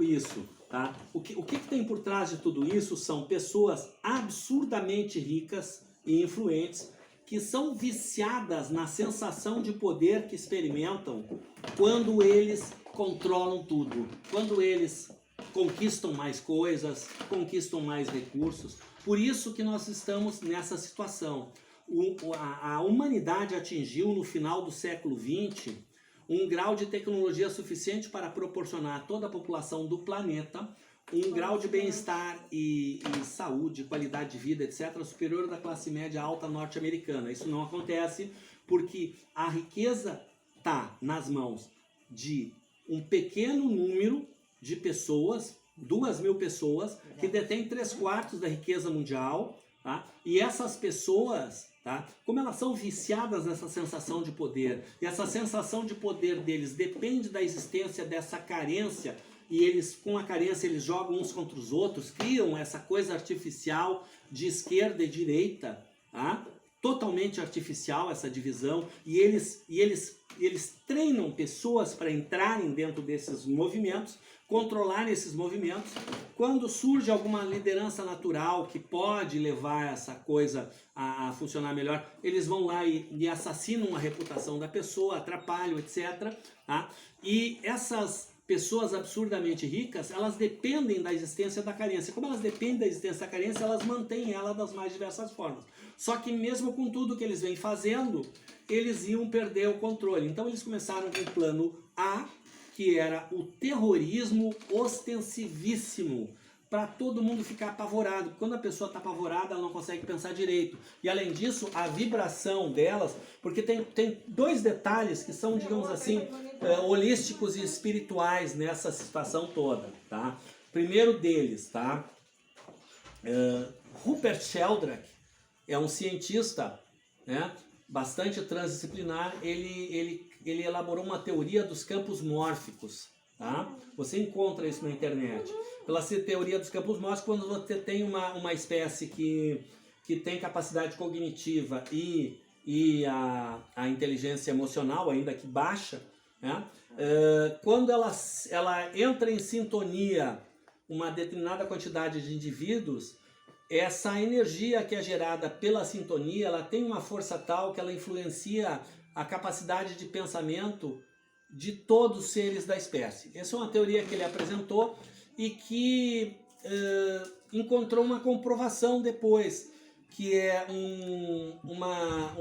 tudo isso? Tá? O que tem por trás de tudo isso são pessoas absurdamente ricas e influentes que são viciadas na sensação de poder que experimentam quando eles controlam tudo, quando eles conquistam mais coisas, conquistam mais recursos. Por isso que nós estamos nessa situação. A humanidade atingiu no final do século XX um grau de tecnologia suficiente para proporcionar a toda a população do planeta um grau de bem-estar e saúde, qualidade de vida, etc., superior da classe média alta norte-americana. Isso não acontece porque a riqueza está nas mãos de um pequeno número de pessoas, 2.000 pessoas, que detêm 3/4 da riqueza mundial, tá? E essas pessoas, tá? Como elas são viciadas nessa sensação de poder, e essa sensação de poder deles depende da existência dessa carência, e eles, com a carência, eles jogam uns contra os outros, criam essa coisa artificial de esquerda e direita, tá? Totalmente artificial essa divisão, e eles treinam pessoas para entrarem dentro desses movimentos, controlar esses movimentos. Quando surge alguma liderança natural que pode levar essa coisa a funcionar melhor, eles vão lá e assassinam a reputação da pessoa, atrapalham, etc. Tá? E essas pessoas absurdamente ricas, elas dependem da existência da carência. Como elas dependem da existência da carência, elas mantêm ela das mais diversas formas. Só que mesmo com tudo que eles vêm fazendo, eles iam perder o controle. Então eles começaram com o plano A, que era o terrorismo ostensivíssimo, para todo mundo ficar apavorado. Quando a pessoa está apavorada, ela não consegue pensar direito. E além disso, a vibração delas, porque tem dois detalhes que são, digamos assim, holísticos e espirituais nessa situação toda, tá? Primeiro deles, tá? Rupert Sheldrake é um cientista, né, bastante transdisciplinar. Ele elaborou uma teoria dos campos mórficos, tá? Você encontra isso na internet. Pela teoria dos campos mórficos, quando você tem uma espécie que tem capacidade cognitiva e a inteligência emocional, ainda que baixa, né? Quando ela entra em sintonia uma determinada quantidade de indivíduos, essa energia que é gerada pela sintonia, ela tem uma força tal que ela influencia a capacidade de pensamento de todos os seres da espécie. Essa é uma teoria que ele apresentou e que encontrou uma comprovação depois, que é uma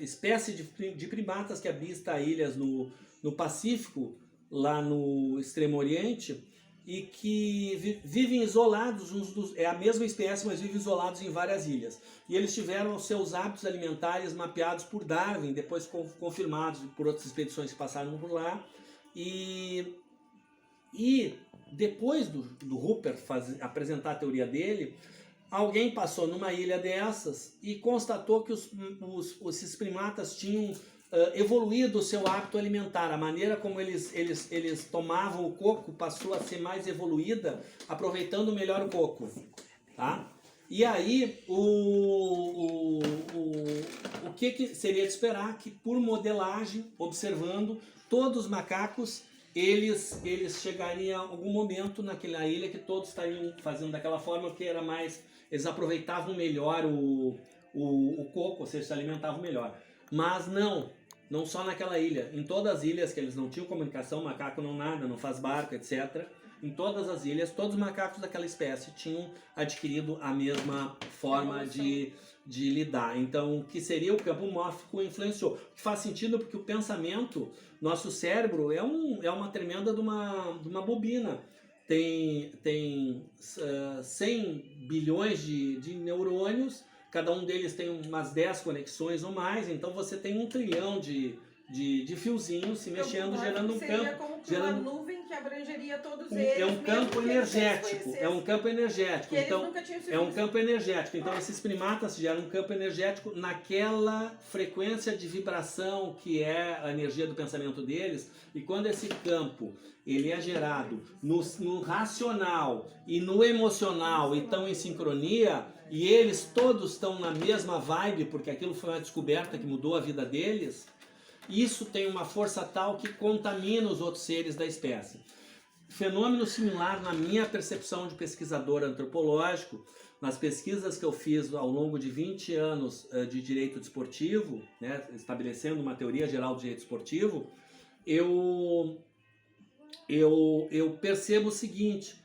espécie de primatas que habita ilhas no Pacífico, lá no Extremo Oriente, e que vivem isolados, é a mesma espécie, mas vivem isolados em várias ilhas. E eles tiveram os seus hábitos alimentares mapeados por Darwin, depois confirmados por outras expedições que passaram por lá. E depois do Rupert apresentar a teoria dele, alguém passou numa ilha dessas e constatou que esses primatas tinham evoluído o seu hábito alimentar. A maneira como eles tomavam o coco passou a ser mais evoluída, aproveitando melhor o coco, tá? E aí, o que seria de esperar? Que por modelagem, observando, todos os macacos, eles chegariam a algum momento naquela ilha que todos estariam fazendo daquela forma, que era mais... Eles aproveitavam melhor o coco, ou seja, se alimentavam melhor. Mas não só naquela ilha. Em todas as ilhas que eles não tinham comunicação, macaco não nada, não faz barco, etc. Em todas as ilhas, todos os macacos daquela espécie tinham adquirido a mesma forma de lidar. Então, o que seria o campo mórfico influenciou. Que faz sentido porque o pensamento, nosso cérebro, é uma tremenda de uma bobina. Tem 100 bilhões de neurônios, cada um deles tem umas 10 conexões ou mais, então você tem 1 trilhão de fiozinhos se mexendo, gerando um campo. Como que uma nuvem que abrangeria todos eles. É um campo energético. É um campo energético. Então, é um campo energético. Então, esses primatas geram um campo energético naquela frequência de vibração que é a energia do pensamento deles. E quando esse campo ele é gerado no racional e no emocional e estão em sincronia, e eles todos estão na mesma vibe, porque aquilo foi uma descoberta que mudou a vida deles, isso tem uma força tal que contamina os outros seres da espécie. fenômeno similar na minha percepção de pesquisador antropológico, nas pesquisas que eu fiz ao longo de 20 anos de direito desportivo, né, estabelecendo uma teoria geral do direito desportivo, eu percebo o seguinte: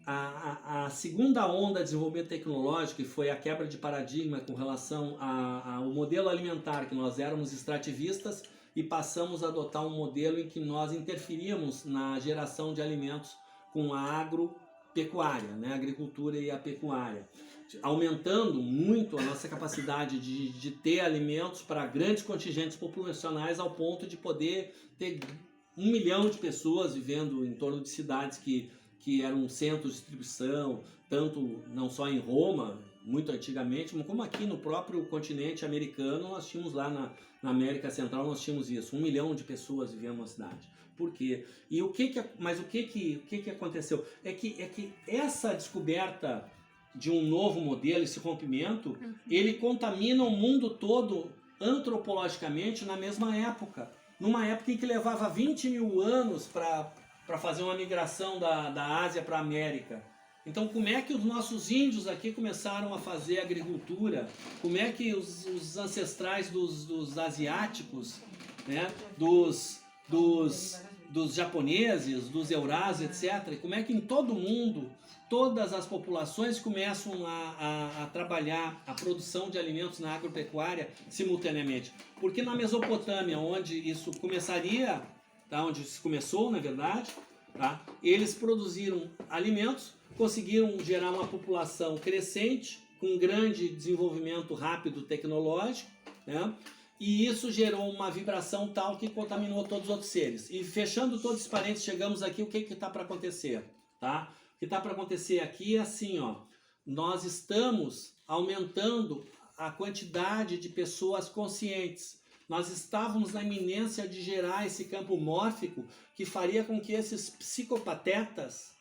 a segunda onda de desenvolvimento tecnológico, que foi a quebra de paradigma com relação ao modelo alimentar, que nós éramos extrativistas e passamos a adotar um modelo em que nós interferíamos na geração de alimentos com a agropecuária, né, a agricultura e a pecuária, aumentando muito a nossa capacidade de ter alimentos para grandes contingentes populacionais, ao ponto de poder ter 1 milhão de pessoas vivendo em torno de cidades que eram centros de distribuição, tanto não só em Roma, muito antigamente, como aqui no próprio continente americano. Nós tínhamos lá na América Central, nós tínhamos isso, 1 milhão de pessoas vivendo numa cidade. Por quê? E o que aconteceu? É que essa descoberta de um novo modelo, esse rompimento, ele contamina o mundo todo antropologicamente na mesma época. Numa época em que levava 20 mil anos para fazer uma migração da Ásia para a América. Então, como é que os nossos índios aqui começaram a fazer agricultura? Como é que os ancestrais dos asiáticos, né, dos japoneses, dos eurásios, etc., como é que em todo o mundo todas as populações começam a trabalhar a produção de alimentos na agropecuária simultaneamente? Porque na Mesopotâmia, onde isso começaria, tá, onde isso começou, na verdade, tá, eles produziram alimentos, conseguiram gerar uma população crescente, com grande desenvolvimento rápido tecnológico, né? E isso gerou uma vibração tal que contaminou todos os outros seres. E fechando todos os parênteses, chegamos aqui, o que está para acontecer? Tá? O que está para acontecer aqui é assim, ó, nós estamos aumentando a quantidade de pessoas conscientes. Nós estávamos na iminência de gerar esse campo mórfico que faria com que esses psicopatetas,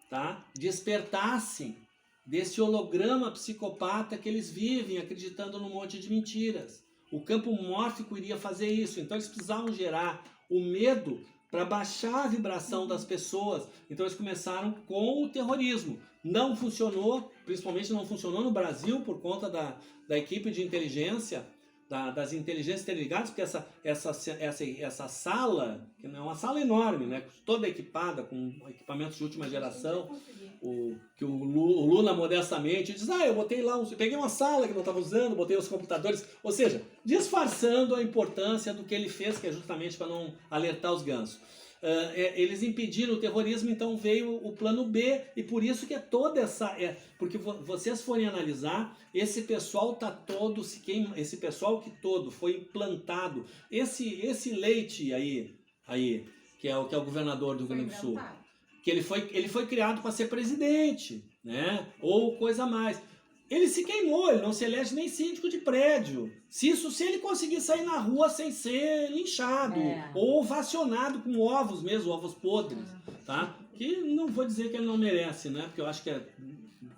tá, despertassem desse holograma psicopata que eles vivem acreditando num monte de mentiras. O campo mórfico iria fazer isso. Então eles precisavam gerar o medo para baixar a vibração das pessoas. Então eles começaram com o terrorismo. Não funcionou, principalmente não funcionou no Brasil por conta da equipe de inteligência, das inteligências interligadas, porque essa sala, que não é uma sala enorme, né, toda equipada com equipamentos de última geração, que o Lula modestamente diz, eu botei lá, peguei uma sala que não estava usando, botei os computadores, ou seja, disfarçando a importância do que ele fez, que é justamente para não alertar os gansos. Eles impediram o terrorismo, então veio o plano B, e por isso que é toda essa... porque vocês forem analisar, esse pessoal tá todo se queima, esse pessoal que todo foi implantado, esse Leite aí, que é o governador do Rio Grande do Sul, que ele foi criado para ser presidente, né? Ou coisa a mais. Ele se queimou, ele não se elege nem síndico de prédio. Se ele conseguir sair na rua sem ser linchado, ou ovacionado com ovos mesmo, ovos podres, tá? Que não vou dizer que ele não merece, né? Porque eu acho que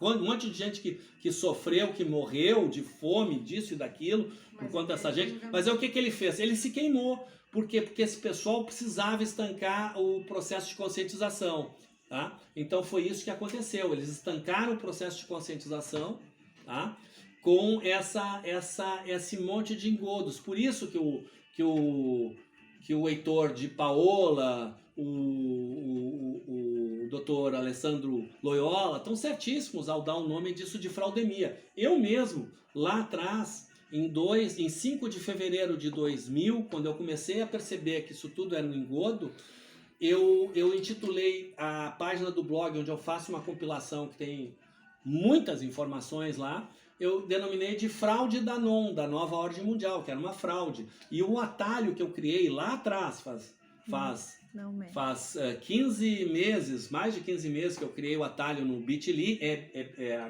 um monte de gente que sofreu, que morreu de fome, disso e daquilo, por conta dessa gente. Mas o que ele fez? Ele se queimou. Por quê? Porque esse pessoal precisava estancar o processo de conscientização, tá? Então foi isso que aconteceu. Eles estancaram o processo de conscientização, tá? Com esse monte de engodos. Por isso que o Heitor de Paola, o doutor Alessandro Loyola estão certíssimos ao dar o nome disso de fraudemia. Eu mesmo, lá atrás, em 5 de fevereiro de 2000, quando eu comecei a perceber que isso tudo era um engodo, eu intitulei a página do blog, onde eu faço uma compilação que tem muitas informações lá, eu denominei de fraude da nova ordem mundial, que era uma fraude. E o atalho que eu criei lá atrás, faz 15 meses, mais de 15 meses que eu criei o atalho no Bit.ly,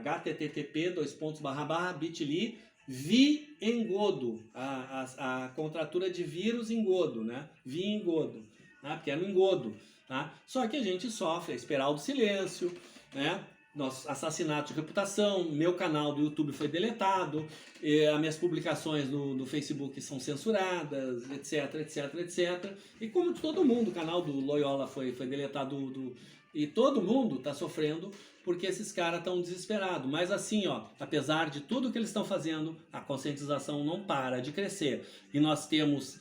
http://bit.ly, vi engodo, a contratura de vírus engodo, né? Vi engodo, tá? Porque era um engodo, tá? Só que a gente sofre a espiral do silêncio, né? nosso assassinato de reputação, meu canal do YouTube foi deletado, as minhas publicações no Facebook são censuradas, etc, etc, etc. E como todo mundo, o canal do Loyola foi deletado e todo mundo está sofrendo porque esses caras estão desesperados. Mas assim, ó, apesar de tudo que eles estão fazendo, a conscientização não para de crescer. E nós temos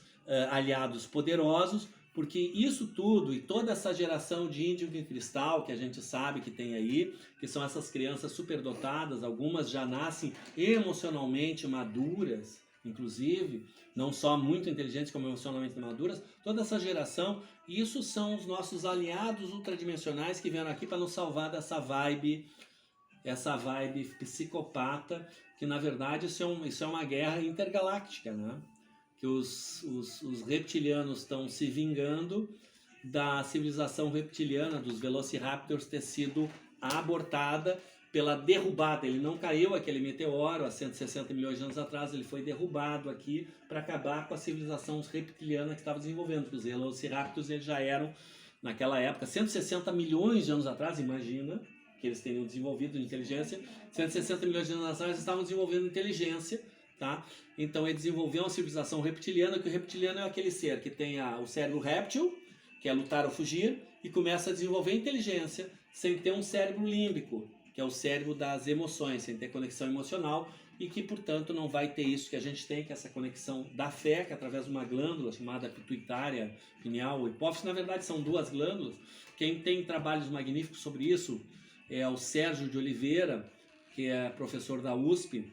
aliados poderosos, porque isso tudo e toda essa geração de índio de cristal que a gente sabe que tem aí, que são essas crianças superdotadas, algumas já nascem emocionalmente maduras, inclusive, não só muito inteligentes como emocionalmente maduras, toda essa geração, isso são os nossos aliados ultradimensionais que vieram aqui para nos salvar dessa vibe, essa vibe psicopata, que na verdade isso é uma guerra intergaláctica, né? Que os reptilianos estão se vingando da civilização reptiliana, dos Velociraptors ter sido abortada pela derrubada. Ele não caiu, aquele meteoro, há 160 milhões de anos atrás, ele foi derrubado aqui para acabar com a civilização reptiliana que estava desenvolvendo. Porque os Velociraptors eles já eram, naquela época, 160 milhões de anos atrás, imagina, que eles teriam desenvolvido inteligência, 160 milhões de anos atrás eles estavam desenvolvendo inteligência, tá? Então ele desenvolveu uma civilização reptiliana, que o reptiliano é aquele ser que tem o cérebro réptil, que é lutar ou fugir, e começa a desenvolver inteligência sem ter um cérebro límbico, que é o cérebro das emoções, sem ter conexão emocional, e que, portanto, não vai ter isso que a gente tem, que é essa conexão da fé, que é através de uma glândula chamada pituitária, pineal ou hipófise. Na verdade, são duas glândulas. Quem tem trabalhos magníficos sobre isso é o Sérgio de Oliveira, que é professor da USP.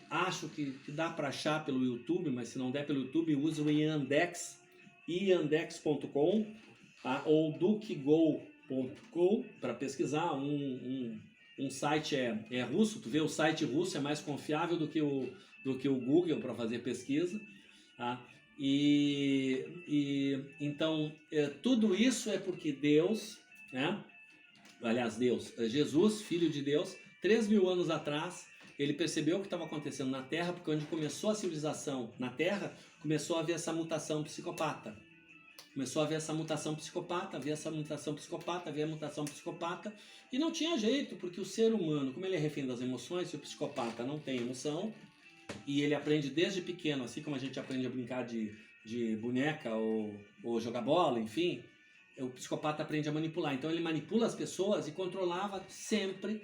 Acho que dá para achar pelo YouTube, mas se não der pelo YouTube, use o Yandex, yandex.com, tá? Ou dukego.com para pesquisar. Um site é russo, tu vê, o site russo é mais confiável do que o Google para fazer pesquisa, tá? Então, tudo isso é porque Deus, né? Aliás, Jesus, Filho de Deus, 3.000 anos atrás, ele percebeu o que estava acontecendo na Terra, porque onde começou a civilização na Terra, começou a haver essa mutação psicopata. Começou a haver essa mutação psicopata, e não tinha jeito, porque o ser humano, como ele é refém das emoções, se o psicopata não tem emoção, e ele aprende desde pequeno, assim como a gente aprende a brincar de boneca ou jogar bola, enfim, o psicopata aprende a manipular. Então ele manipula as pessoas e controlava sempre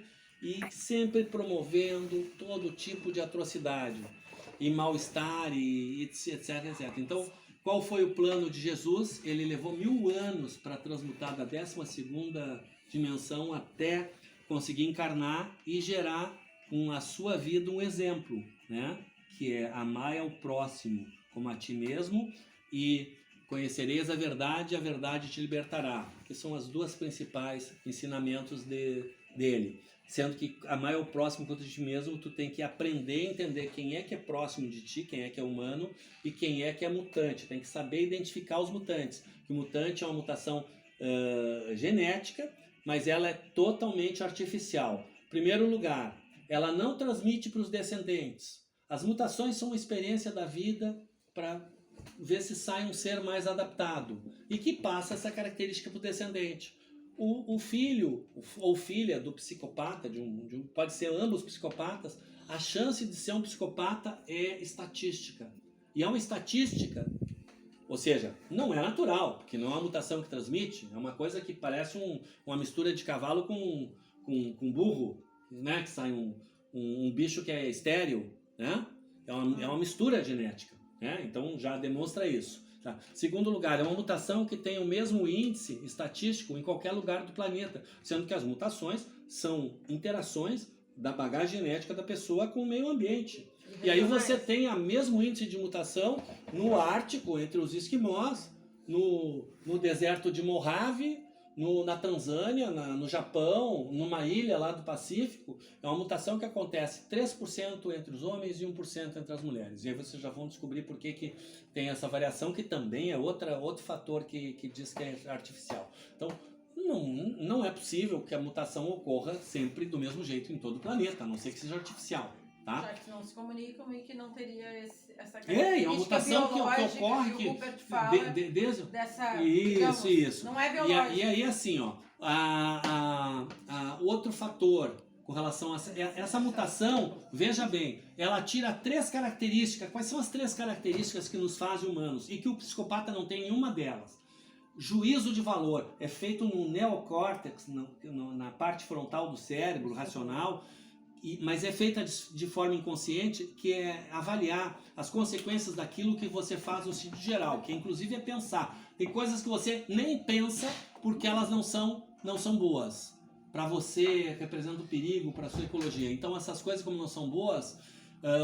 promovendo todo tipo de atrocidade e mal-estar e etc, etc. Então, qual foi o plano de Jesus? Ele levou 1000 anos para transmutar da 12ª dimensão até conseguir encarnar e gerar com a sua vida um exemplo, né? Que é amar ao próximo como a ti mesmo e conhecereis a verdade te libertará, que são as duas principais ensinamentos dele. Sendo que amar ao próximo quanto a ti mesmo, tu tem que aprender a entender quem é que é próximo de ti, quem é que é humano e quem é que é mutante. Tem que saber identificar os mutantes. O mutante é uma mutação genética, mas ela é totalmente artificial. Em primeiro lugar, ela não transmite para os descendentes. As mutações são uma experiência da vida para ver se sai um ser mais adaptado e que passa essa característica para o descendente. O filho ou filha do psicopata, pode ser ambos psicopatas, a chance de ser um psicopata é estatística. E é uma estatística, ou seja, não é natural, porque não é uma mutação que transmite, é uma coisa que parece uma mistura de cavalo com burro, né? Que sai um bicho que é estéril, né? É uma mistura genética, né? Então já demonstra isso. Tá. Segundo lugar, é uma mutação que tem o mesmo índice estatístico em qualquer lugar do planeta, sendo que as mutações são interações da bagagem genética da pessoa com o meio ambiente. E aí você tem o mesmo índice de mutação no Ártico, entre os esquimós, no deserto de Mojave, na Tanzânia, no Japão, numa ilha lá do Pacífico. É uma mutação que acontece 3% entre os homens e 1% entre as mulheres. E aí vocês já vão descobrir por que tem essa variação, que também é outro fator que diz que é artificial. Então, não é possível que a mutação ocorra sempre do mesmo jeito em todo o planeta, a não ser que seja artificial. Tá? Já que não se comunicam e que não teria essa característica. É uma mutação que ocorre que o Rupert fala desde dessa... Isso. Não é biológico. E aí assim, ó, Outro fator com relação a essa mutação, veja bem, ela tira 3 características. Quais são as 3 características que nos fazem humanos e que o psicopata não tem nenhuma delas? Juízo de valor é feito no neocórtex, na parte frontal do cérebro racional, mas é feita de forma inconsciente, que é avaliar as consequências daquilo que você faz no sentido geral, que inclusive é pensar. Tem coisas que você nem pensa porque elas não são boas. Para você, representa um perigo para a sua ecologia. Então essas coisas, como não são boas,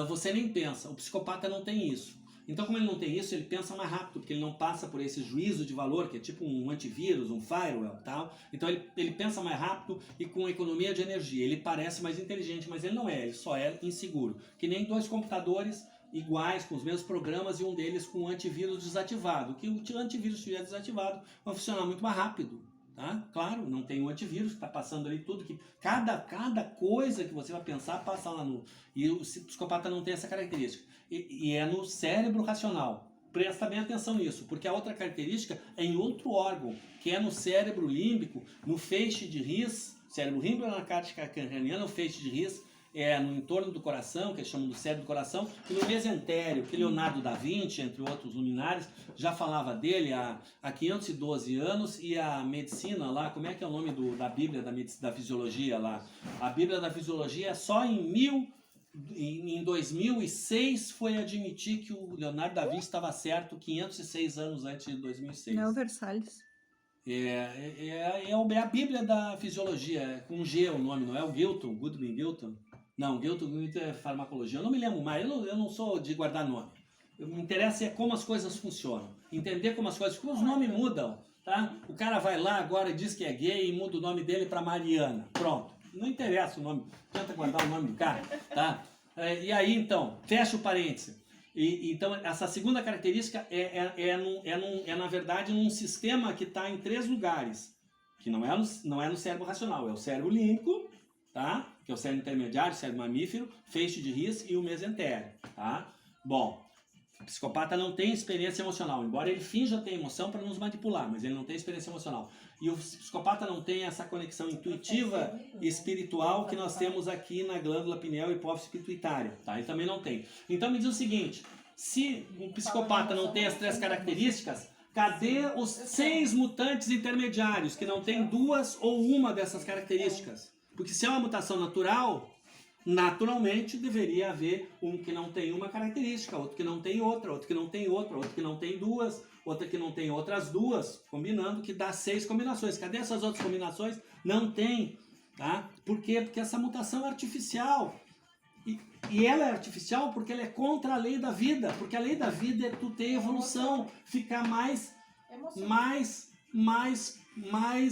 você nem pensa. O psicopata não tem isso. Então, como ele não tem isso, ele pensa mais rápido, porque ele não passa por esse juízo de valor, que é tipo um antivírus, um firewall e tal. Então ele pensa mais rápido e com economia de energia. Ele parece mais inteligente, mas ele não é, ele só é inseguro. Que nem 2 computadores iguais, com os mesmos programas, e um deles com o antivírus desativado. Que o antivírus estiver desativado, vai funcionar muito mais rápido. Tá? Claro, não tem um antivírus que está passando ali tudo, que cada coisa que você vai pensar passa lá no... E o psicopata não tem essa característica. E é no cérebro racional. Presta bem atenção nisso, porque a outra característica é em outro órgão, que é no cérebro límbico, no feixe de His, cérebro límbico na cártica craniana, o feixe de His, é no entorno do coração, que eles chamam do cérebro do coração, e no mesentério, que Leonardo da Vinci, entre outros luminares, já falava dele há 512 anos, e a medicina lá, como é que é o nome da Bíblia da Fisiologia lá? A Bíblia da Fisiologia só em 2006 foi admitir que o Leonardo da Vinci estava certo 506 anos antes de 2006. Não, Versalhes. É a Bíblia da Fisiologia, com G o nome, não é o Gilton, Goodwin Gilton? Não, Gilton é farmacologia, eu não me lembro mais, eu não sou de guardar nome. O que me interessa é como as coisas funcionam, entender como as coisas, como os nomes mudam, tá? O cara vai lá agora e diz que é gay e muda o nome dele para Mariana, pronto, não interessa o nome, tenta guardar o nome do cara, tá? E aí então, fecha o parêntese. Então, essa segunda característica é na verdade, num sistema que está em 3 lugares, que não é no cérebro racional, é o cérebro límbico, tá? Que é o cérebro intermediário, o cérebro mamífero, feixe de His e o mesentério, tá? Bom, o psicopata não tem experiência emocional, embora ele finja ter emoção para nos manipular, mas ele não tem experiência emocional. E o psicopata não tem essa conexão intuitiva e espiritual que nós temos aqui na glândula pineal e hipófise pituitária, tá? Ele também não tem. Então me diz o seguinte, se o psicopata não tem as 3 características, cadê os 6 mutantes intermediários que não tem 2 ou uma dessas características? Porque se é uma mutação natural, naturalmente deveria haver um que não tem uma característica, outro que não tem outra, outro que não tem outra, outro que não tem 2, outra que não tem outras 2, combinando, que dá 6 combinações. Cadê essas outras combinações? Não tem, tá? Por quê? Porque essa mutação é artificial. E ela é artificial porque ela é contra a lei da vida, porque a lei da vida é tu ter evolução, ficar mais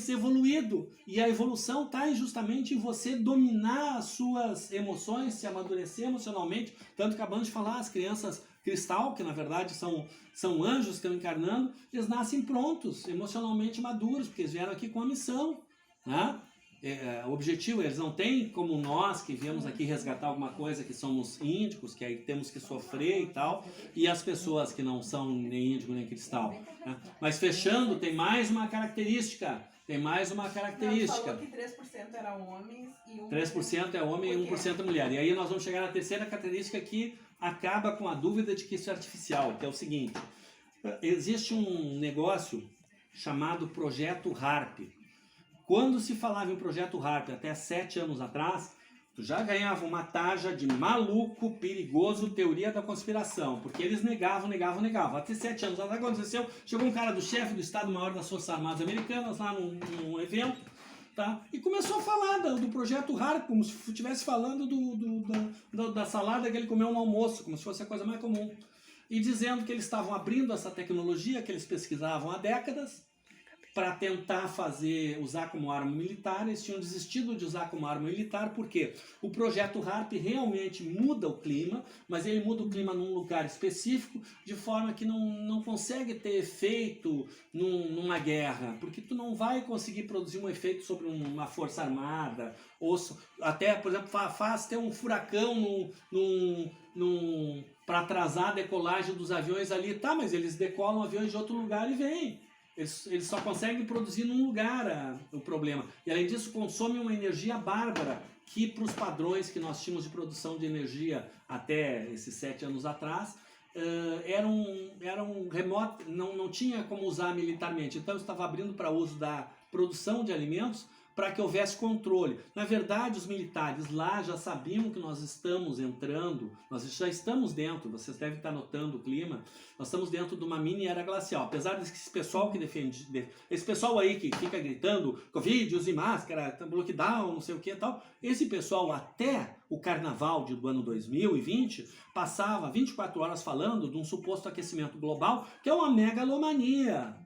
evoluído. E a evolução está justamente em você dominar as suas emoções, se amadurecer emocionalmente. Tanto que acabamos de falar, as crianças cristal, que na verdade são anjos que estão encarnando, eles nascem prontos, emocionalmente maduros, porque eles vieram aqui com a missão, né? O objetivo, eles não têm como nós que viemos aqui resgatar alguma coisa, que somos índicos, que aí temos que sofrer e tal, e as pessoas que não são nem índico nem cristal, né? Mas fechando, tem mais uma característica. Não, falou que 3% eram homens e 3% é homem e 1% é mulher. E aí nós vamos chegar na terceira característica que acaba com a dúvida de que isso é artificial, que é o seguinte. Existe um negócio chamado Projeto HARP. Quando se falava em Projeto HARP até 7 anos atrás, tu já ganhava uma tarja de maluco, perigoso, teoria da conspiração, porque eles negavam. Até 7 anos atrás aconteceu, chegou um cara do chefe do Estado-Maior das Forças Armadas Americanas lá num evento, tá? E começou a falar do Projeto HARP, como se estivesse falando da salada que ele comeu no almoço, como se fosse a coisa mais comum. E dizendo que eles estavam abrindo essa tecnologia que eles pesquisavam há décadas, para tentar usar como arma militar. Eles tinham desistido de usar como arma militar, porque o Projeto HARP realmente muda o clima, mas ele muda o clima num lugar específico, de forma que não consegue ter efeito numa guerra, porque tu não vai conseguir produzir um efeito sobre uma força armada, ou até, por exemplo, faz ter um furacão para atrasar a decolagem dos aviões ali, tá, mas eles decolam aviões de outro lugar e vêm. Eles só conseguem produzir num lugar o problema. E além disso, consome uma energia bárbara, que para os padrões que nós tínhamos de produção de energia até esses 7 anos atrás, eram remoto, não tinha como usar militarmente. Então eu estava abrindo para uso da produção de alimentos para que houvesse controle. Na verdade, os militares lá já sabiam que nós estamos entrando, nós já estamos dentro, vocês devem estar notando o clima, nós estamos dentro de uma mini era glacial. Apesar desse pessoal que defende, esse pessoal aí que fica gritando Covid, use máscara, lockdown, não sei o que e tal, esse pessoal até o carnaval do ano 2020 passava 24 horas falando de um suposto aquecimento global, que é uma megalomania.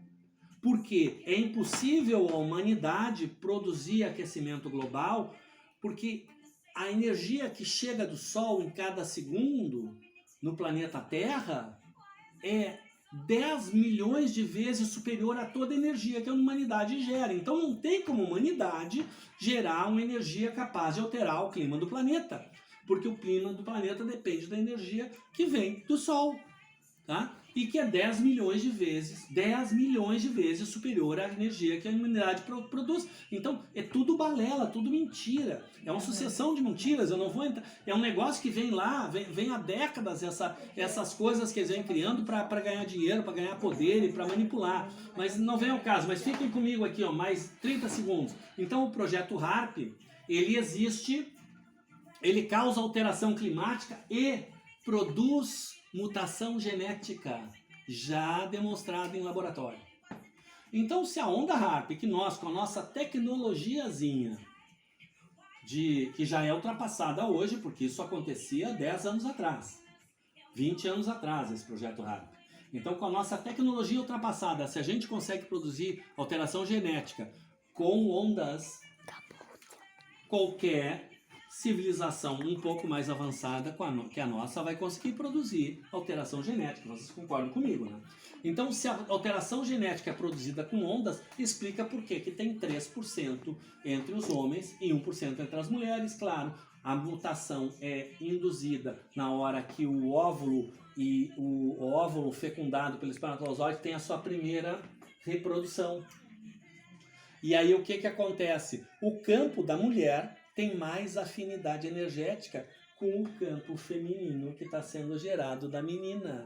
Porque é impossível a humanidade produzir aquecimento global, porque a energia que chega do Sol em cada segundo no planeta Terra é 10 milhões de vezes superior a toda a energia que a humanidade gera. Então não tem como a humanidade gerar uma energia capaz de alterar o clima do planeta, porque o clima do planeta depende da energia que vem do Sol, tá? E que é 10 milhões de vezes superior à energia que a humanidade produz. Então, é tudo balela, tudo mentira. É uma sucessão de mentiras, eu não vou entrar. É um negócio que vem lá, vem há décadas, essas coisas que eles vêm criando para ganhar dinheiro, para ganhar poder e para manipular. Mas não vem ao caso, mas fiquem comigo aqui, ó, mais 30 segundos. Então, o projeto HARP, ele existe, ele causa alteração climática e produz mutação genética já demonstrada em laboratório. Então, se a onda HARP, que nós, com a nossa tecnologiazinha, que já é ultrapassada hoje, porque isso acontecia 10 anos atrás, 20 anos atrás, esse projeto HARP. Então, com a nossa tecnologia ultrapassada, se a gente consegue produzir alteração genética com ondas, qualquer civilização um pouco mais avançada que a nossa vai conseguir produzir alteração genética. Vocês concordam comigo, né? Então, se a alteração genética é produzida com ondas, explica por que tem 3% entre os homens e 1% entre as mulheres. Claro, a mutação é induzida na hora que o óvulo fecundado pelo espermatozoide tem a sua primeira reprodução. E aí o que acontece? O campo da mulher tem mais afinidade energética com o campo feminino que está sendo gerado da menina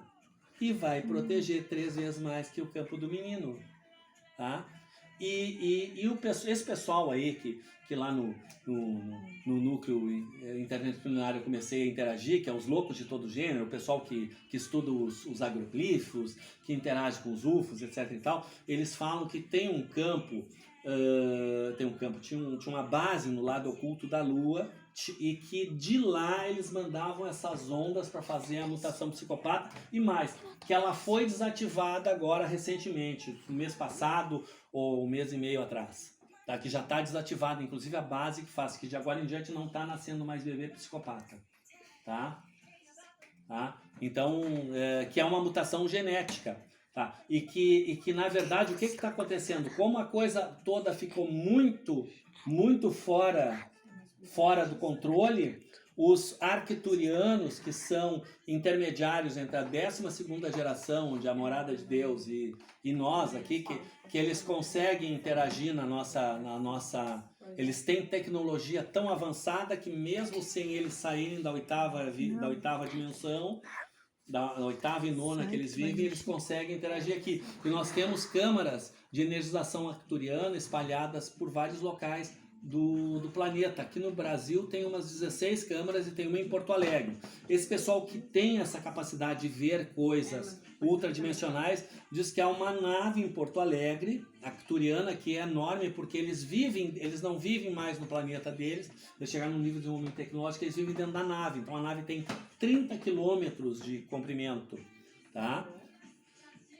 e vai proteger 3 vezes mais que o campo do menino, tá? Esse pessoal aí que lá no núcleo interdisciplinar eu comecei a interagir, que é os loucos de todo gênero, o pessoal que estuda os agroglifos, que interage com os UFOs, etc e tal, eles falam que tem um campo, tinha uma base no lado oculto da Lua, e que de lá eles mandavam essas ondas para fazer a mutação psicopata, e mais, que ela foi desativada agora recentemente, no mês passado ou um mês e meio atrás, tá? Que já está desativada, inclusive a base que faz, que de agora em diante não está nascendo mais bebê psicopata, tá? Então, que é uma mutação genética. Tá? E que na verdade, o que está acontecendo? Como a coisa toda ficou muito, muito fora do controle, os arcturianos, que são intermediários entre a 12ª geração, onde a morada de Deus e nós aqui, que eles conseguem interagir na nossa... Eles têm tecnologia tão avançada que mesmo sem eles saírem da oitava dimensão, da 8ª e 9ª que eles vivem, eles conseguem interagir aqui. E nós temos câmaras de energização arcturiana espalhadas por vários locais do planeta. Aqui no Brasil tem umas 16 câmaras e tem uma em Porto Alegre. Esse pessoal que tem essa capacidade de ver coisas ultradimensionais diz que há uma nave em Porto Alegre, arcturiana, que é enorme, porque eles não vivem mais no planeta deles, eles chegaram num nível de desenvolvimento tecnológico, eles vivem dentro da nave. Então a nave tem 30 quilômetros de comprimento, tá?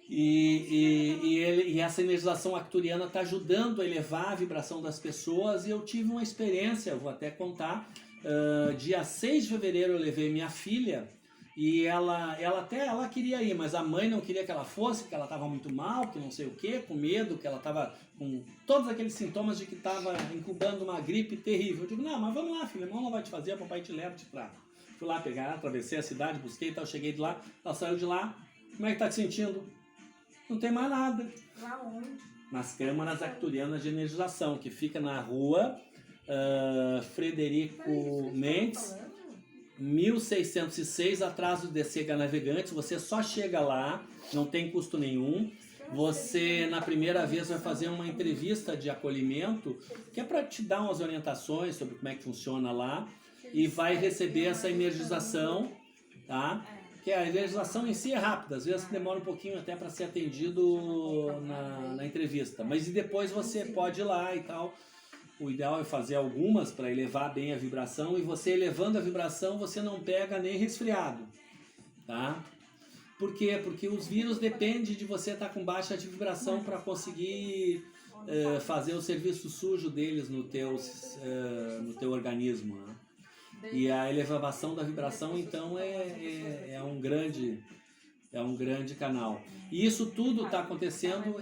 E essa energização arcturiana está ajudando a elevar a vibração das pessoas, e eu tive uma experiência, vou até contar, dia 6 de fevereiro eu levei minha filha, e ela queria ir, mas a mãe não queria que ela fosse, porque ela estava muito mal, que não sei o que, com medo, que ela estava com todos aqueles sintomas de que estava incubando uma gripe terrível. Eu digo, não, mas vamos lá, filha, não vai te fazer, o papai te leva, te traga. Fui lá pegar, atravessei a cidade, busquei e tal, cheguei de lá, ela saiu de lá, como é que tá te sentindo? Não tem mais nada. Lá onde? Nas câmaras arcturianas de energização, que fica na rua Frederico Mendes, 1606, atrás do DCH Navegantes. Você só chega lá, não tem custo nenhum. Você, na primeira vez, vai fazer uma entrevista de acolhimento, que é para te dar umas orientações sobre como é que funciona lá, e vai receber essa energização, tá? Que a energização em si é rápida, às vezes demora um pouquinho até para ser atendido na entrevista, mas e depois você pode ir lá e tal. O ideal é fazer algumas para elevar bem a vibração, e você elevando a vibração você não pega nem resfriado, tá? Por quê? Porque os vírus dependem de você estar com baixa de vibração para conseguir fazer o serviço sujo deles no teu organismo, né? E a elevação da vibração, então, é um grande canal. E isso tudo está acontecendo,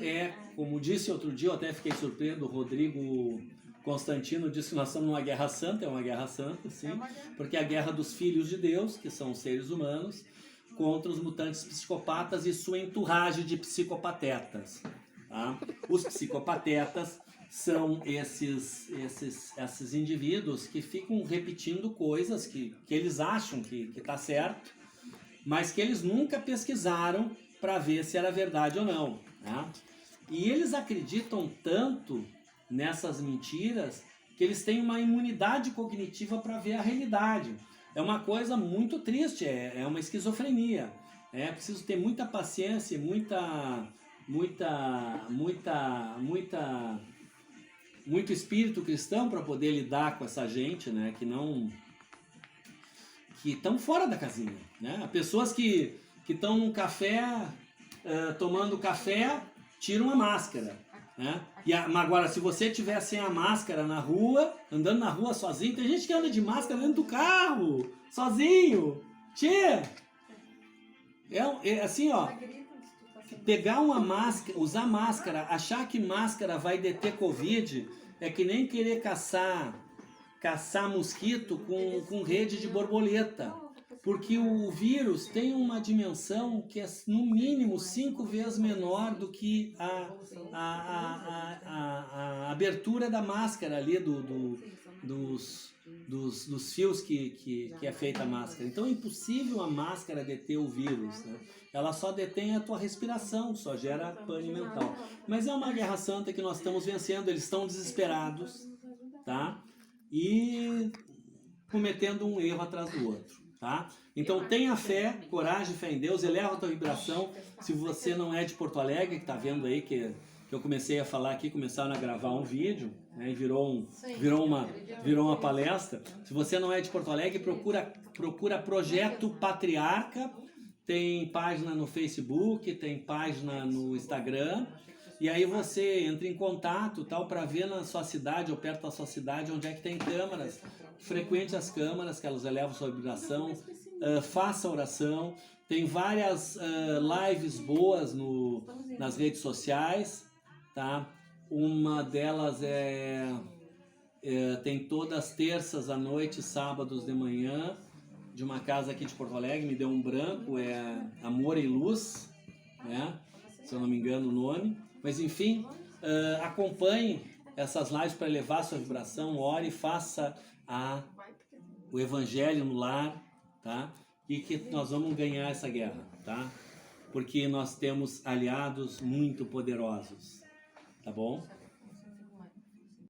como disse outro dia, eu até fiquei surpreso, o Rodrigo Constantino disse que nós estamos numa guerra santa. É uma guerra santa, sim, porque é a guerra dos filhos de Deus, que são os seres humanos, contra os mutantes psicopatas e sua entourage de psicopatetas, tá? Os psicopatetas são esses indivíduos que ficam repetindo coisas que eles acham que está certo, mas que eles nunca pesquisaram para ver se era verdade ou não, né? E eles acreditam tanto nessas mentiras que eles têm uma imunidade cognitiva para ver a realidade. É uma coisa muito triste, é uma esquizofrenia. É preciso ter muita paciência, muito espírito cristão para poder lidar com essa gente, né, que estão fora da casinha, né? Pessoas que estão num café, tomando café, tiram a máscara, né? Agora, se você tiver sem a máscara na rua, andando na rua sozinho, tem gente que anda de máscara dentro do carro, sozinho. Tchê! Assim, ó, pegar uma máscara, usar máscara, achar que máscara vai deter Covid, é que nem querer caçar mosquito com rede de borboleta. Porque o vírus tem uma dimensão que é no mínimo 5 vezes menor do que a abertura da máscara ali dos fios que é feita a máscara. Então é impossível a máscara deter o vírus, né? Ela só detém a tua respiração, só gera pane mental. Mas é uma guerra santa que nós estamos vencendo, eles estão desesperados, tá? E cometendo um erro atrás do outro. Tá? Então tenha fé, coragem, fé em Deus, eleva a tua vibração. Se você não é de Porto Alegre, que está vendo aí que eu comecei a falar aqui, começaram a gravar um vídeo, né, e virou uma palestra. Se você não é de Porto Alegre, procura Projeto Patriarca, tem página no Facebook, tem página no Instagram, e aí você entra em contato tal para ver na sua cidade ou perto da sua cidade onde é que tem câmaras. Frequente as câmaras, que elas elevam sua vibração, faça oração. Tem várias lives boas nas redes sociais, tá? Uma delas tem todas as terças à noite, sábados de manhã, de uma casa aqui de Porto Alegre, me deu um branco, é Amor e Luz, né? Se eu não me engano o nome. Mas enfim, acompanhe essas lives para elevar sua vibração, ore, faça o evangelho no lar, tá? E que nós vamos ganhar essa guerra, tá? Porque nós temos aliados muito poderosos, tá bom?